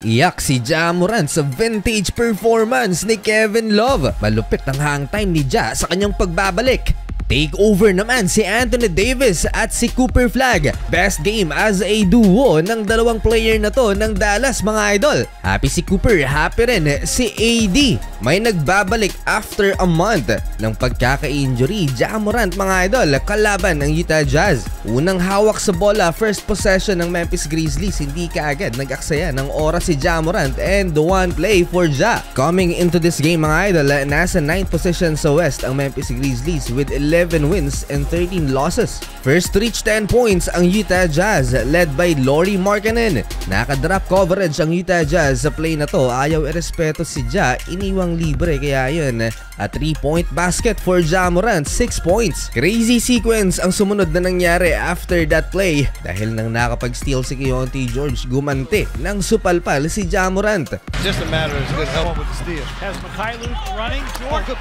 Iyak si Ja Morant sa vintage performance ni Kevin Love. Malupit ang hang time ni Ja sa kanyang pagbabalik. Takeover naman si Anthony Davis at si Cooper Flagg. Best game as a duo ng dalawang player na to ng Dallas, mga idol. Happy si Cooper, happy rin si AD. May nagbabalik after a month ng pagkaka-injury. Ja Morant, mga idol, kalaban ng Utah Jazz. Unang hawak sa bola, first possession ng Memphis Grizzlies. Hindi kaagad nag-aksaya ng oras si Ja Morant and the one play for Ja. Coming into this game, mga idol, nasa 9th position sa West ang Memphis Grizzlies with 11 wins and 13 losses. First to reach 10 points ang Utah Jazz led by Lauri Markkanen. Naka-drop coverage ang Utah Jazz sa play na to. Ayaw irespeto si Ja, iniwang libre, kaya yun a 3-point basket for Ja Morant, 6 points. Crazy sequence ang sumunod na nangyari after that play dahil nang nakapag-steal si Keyonte George, gumanti ng supalpal si Ja Morant. Just a matter of good help with the steal. Has Mikhailo running, George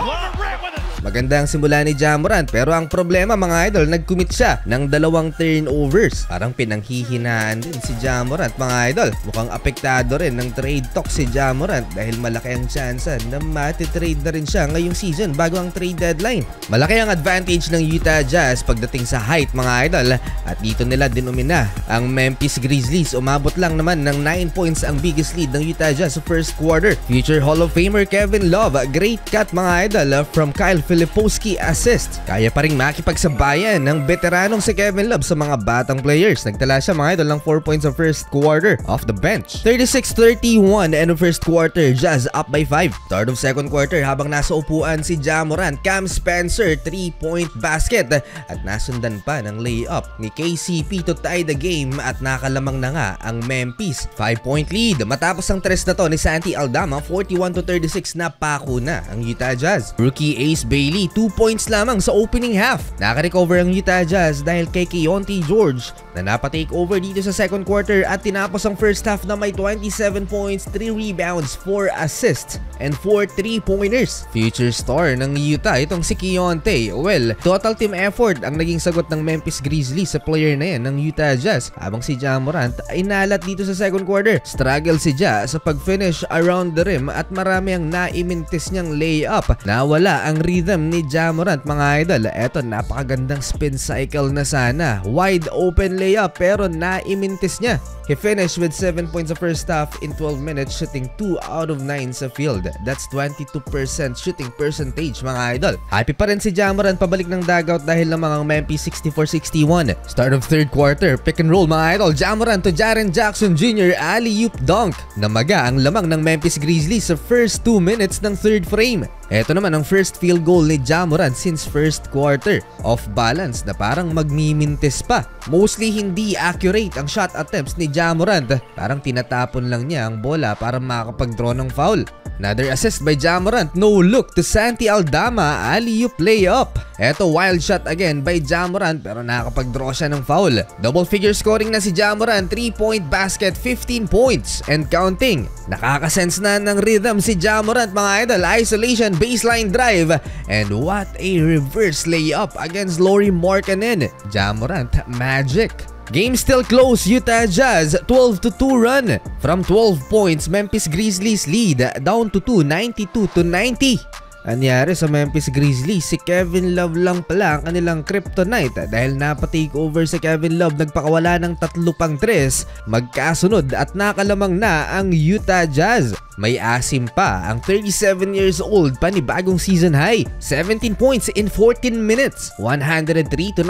Maganda ang simula ni Ja Morant, pero ang problema, mga idol, nag-commit siya ng 2 turnovers. Parang pinanghihinaan din si Ja Morant, mga idol. Mukhang apektado rin ng trade talk si Ja Morant dahil malaki ang tsansa na matitrade na rin siya ngayong season bago ang trade deadline. Malaki ang advantage ng Utah Jazz pagdating sa height, mga idol, at dito nila dinumina ang Memphis Grizzlies. Umabot lang naman ng 9 points ang biggest lead ng Utah Jazz sa first quarter. Future Hall of Famer Kevin Love, great cut, mga idol, from Kyle Filipowski assist. Kaya pa rin makipagsabayan ng veteranong si Kevin Love sa mga batang players. Nagtala siya, mga idol, ng 4 points sa first quarter off the bench. 36-31 end of first quarter, Jazz up by 5. Start of second quarter, habang nasa upuan si Ja Morant, Cam Spencer 3-point basket at nasundan pa ng layup ni KCP to tie the game at nakalamang na nga ang Memphis. 5-point lead matapos ang tres na to ni Santi Aldama. 41-36 na pako na ang Utah Jazz. Rookie Ace Bailey 2 points lamang sa opening half. Naka-recover ang Utah Jazz dahil kay Keyonte George na napa-take over dito sa second quarter at tinapos ang first half na may 27 points, 3 rebounds, 4 assists, and 4 3-pointers. Future star ng Utah itong si Keyonte. Well, total team effort ang naging sagot ng Memphis Grizzlies sa player na yan ng Utah Jazz, habang si Ja Morant ay nalat dito sa second quarter. Struggle si Ja sa pag-finish around the rim at marami ang naimintis niyang layup. Nawala ang rhythm ni Ja Morant, mga idol. Eto, napakagandang spin cycle na sana. Wide open layup pero naimintis niya. He finished with 7 points sa first half in 12 minutes, shooting 2 out of 9 sa field. That's 22% shooting percentage, mga idol. Happy pa rin si Ja Morant pabalik ng dugout dahil lamang ang Memphis 64-61. Start of third quarter, pick and roll, mga idol. Ja Morant to Jaren Jackson Jr. alley-oop dunk. Namaga ang lamang ng Memphis Grizzlies sa first 2 minutes ng third frame. Ito naman ang first field goal ni Ja Morant since first quarter. Off balance na parang magmimintis pa. Mostly hindi accurate ang shot attempts ni Ja Morant. Parang tinatapon lang niya ang bola para makapag-draw ng foul. Another assist by Ja Morant. No look to Santi Aldama, alley-oop layup. Eto, wild shot again by Ja Morant pero nakapag-draw siya ng foul. Double figure scoring na si Ja Morant, 3-point basket, 15 points and counting. Nakakasense na ng rhythm si Ja Morant, mga idol. Isolation, baseline drive, and what a reverse layup against Lauri Markkanen. Ja Morant, magic. Game still close, Utah Jazz 12-2 run. From 12 points, Memphis Grizzlies lead down to 2, 92-90. Anyari sa Memphis Grizzlies, si Kevin Love lang pala ang kanilang kryptonite dahil napa-take over si Kevin Love, nagpakawala ng 3 pang tres magkasunod at nakalamang na ang Utah Jazz. May asim pa ang 37 years old panibagong season high, 17 points in 14 minutes, 103-97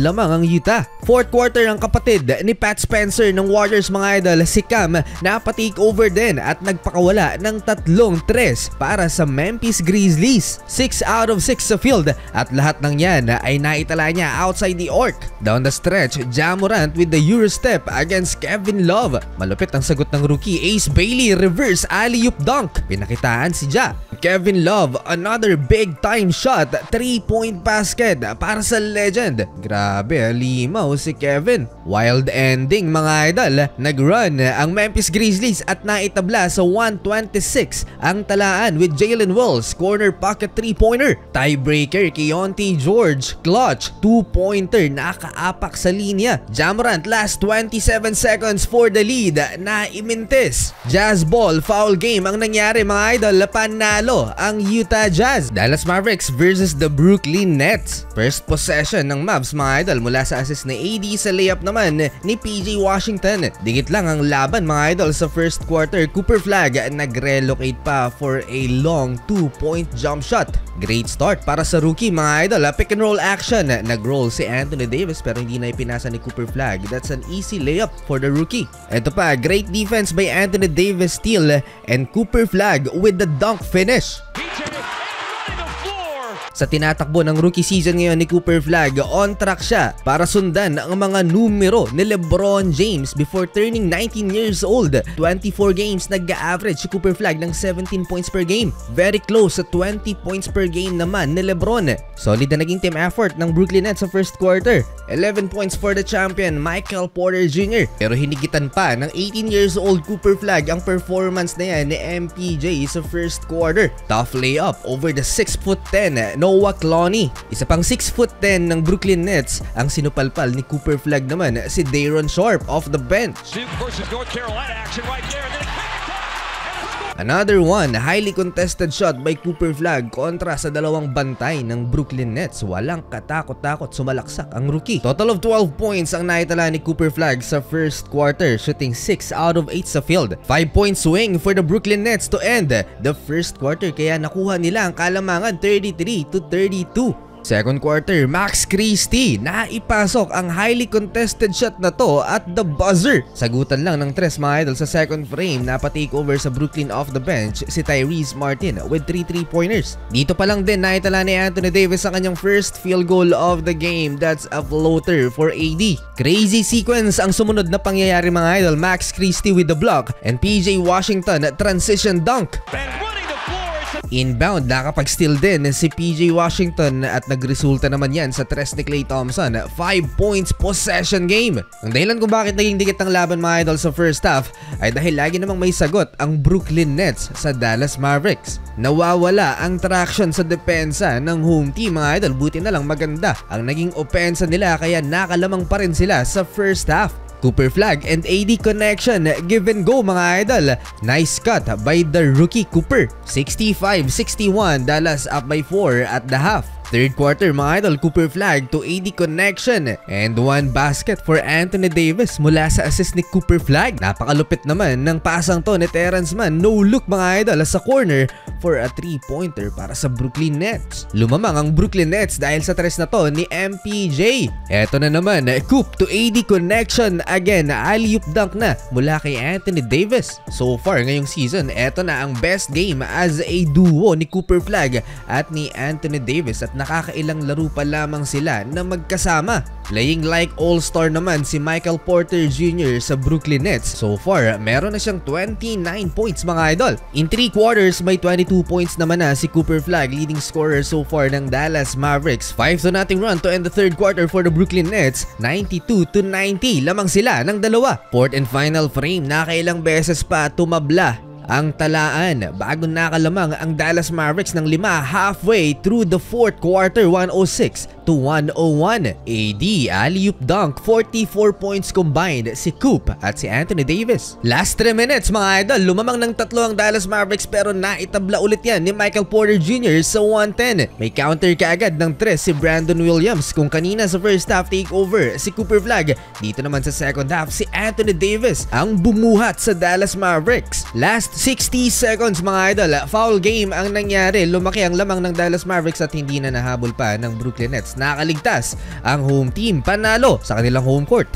lamang ang Utah. Fourth quarter ang kapatid ni Pat Spencer ng Warriors, mga idol, si Cam, napa-take over din at nagpakawala ng 3 tres para sa Memphis Grizzlies. 6 out of 6 sa field at lahat ng yan ay naitala niya outside the arc. Down the stretch, Ja Morant with the Eurostep against Kevin Love. Malupit ang sagot ng rookie Ace Bailey, reverse alley-oop dunk. Pinakitaan si Ja. Kevin Love, another big time shot, 3-point basket para sa legend. Grabe, limaw si Kevin. Wild ending mga idol. Nag-run ang Memphis Grizzlies at naitabla sa 126 ang talaan with Jalen Wells, corner pocket 3-pointer. Tiebreaker, Keontae George, clutch 2-pointer, nakaapak sa linya. Ja Morant, last 27 seconds for the lead, naimintis. Jazz ball, foul game ang nangyari mga idol, panalo ang Utah Jazz. Dallas Mavericks versus the Brooklyn Nets. First possession ng Mavs mga idol mula sa assist ni AD, sa layup naman ni PJ Washington. Dikit lang ang laban mga idol sa first quarter. Cooper Flag nag-relocate pa for a long 2-point jump shot. Great start para sa rookie mga idol. Pick and roll action. Nag-roll si Anthony Davis pero hindi na ipinasa ni Cooper Flag. That's an easy layup for the rookie. Ito pa, great defense by Anthony Davis, steal, and Cooper Flag with the dunk finish. Sa tinatakbo ng rookie season ngayon ni Cooper Flag, on track siya para sundan ang mga numero ni LeBron James before turning 19 years old. 24 games nag-average si Cooper Flag ng 17 points per game. Very close sa 20 points per game naman ni LeBron. Solid na naging team effort ng Brooklyn Nets sa first quarter. 11 points for the champion Michael Porter Jr. Pero hinigitan pa ng 18 years old Cooper Flag ang performance na yan ni MPJ sa first quarter. Tough layup over the 6'10" Noah Clowney. Isa pang 6'10" ng Brooklyn Nets ang sinupalpal ni Cooper Flag naman, si Day'Ron Sharpe off the bench. Another one, highly contested shot by Cooper Flag kontra sa dalawang bantay ng Brooklyn Nets. Walang katakot-takot, sumalaksak ang rookie. Total of 12 points ang naitala ni Cooper Flag sa first quarter, shooting 6 out of 8 sa field. 5-point swing for the Brooklyn Nets to end the first quarter, kaya nakuha nila ang kalamangan 33-32. Second quarter, Max Christie, naipasok ang highly contested shot na to at the buzzer. Sagutan lang ng tres mga idol sa second frame, napatake over sa Brooklyn off the bench si Tyrese Martin with 3 3-pointers. Dito pa lang din naitala ni Anthony Davis ang kanyang first field goal of the game. That's a floater for AD. Crazy sequence ang sumunod na pangyayari mga idol. Max Christie with the block and PJ Washington transition dunk. Inbound, nakapag-steal din si PJ Washington at nagresulta naman yan sa tres ni Klay Thompson. 5 points possession game. Ang dahilan kung bakit naging dikit ang laban mga idol sa first half ay dahil lagi namang may sagot ang Brooklyn Nets sa Dallas Mavericks. Nawawala ang traction sa depensa ng home team mga idol. Buti na lang maganda ang naging opensa nila kaya nakalamang pa rin sila sa first half. Cooper Flag and AD connection, give and go mga idol. Nice cut by the rookie Cooper. 65-61, Dallas up by 4 at the half. Third quarter mga idol, Cooper Flag to AD connection and one basket for Anthony Davis mula sa assist ni Cooper Flag. Napakalupit naman ng pasang to ni Terrence Mann. No look mga idol sa corner for a 3-pointer para sa Brooklyn Nets. Lumamang ang Brooklyn Nets dahil sa tres na to ni MPJ. Eto na naman, Coop to AD connection again. Alley-oop dunk na mula kay Anthony Davis. So far ngayong season, eto na ang best game as a duo ni Cooper Flag at ni Anthony Davis at nakakailang laro pa lamang sila na magkasama. Playing like all-star naman si Michael Porter Jr. sa Brooklyn Nets. So far, meron na siyang 29 points mga idol. In 3 quarters, may 22 points naman na si Cooper Flag, leading scorer so far ng Dallas Mavericks. 5-0 run to end the third quarter for the Brooklyn Nets. 92-90, lamang sila ng dalawa. Fourth and final frame, nakailang beses pa tumabla ang talaan bago nakalamang ang Dallas Mavericks ng 5 halfway through the fourth quarter. 106-101. AD alley-oop dunk, 44 points combined si Coop at si Anthony Davis. Last 3 minutes mga idol, lumamang ng 3 ang Dallas Mavericks pero naitabla ulit yan ni Michael Porter Jr. sa 110. May counter kaagad ng 3 si Brandon Williams. Kung kanina sa first half takeover si Cooper Flag, dito naman sa second half si Anthony Davis ang bumuhat sa Dallas Mavericks. Last 60 seconds mga idol, foul game ang nangyari. Lumaki ang lamang ng Dallas Mavericks at hindi na nahabol pa ng Brooklyn Nets. Nakaligtas ang home team, panalo sa kanilang home court.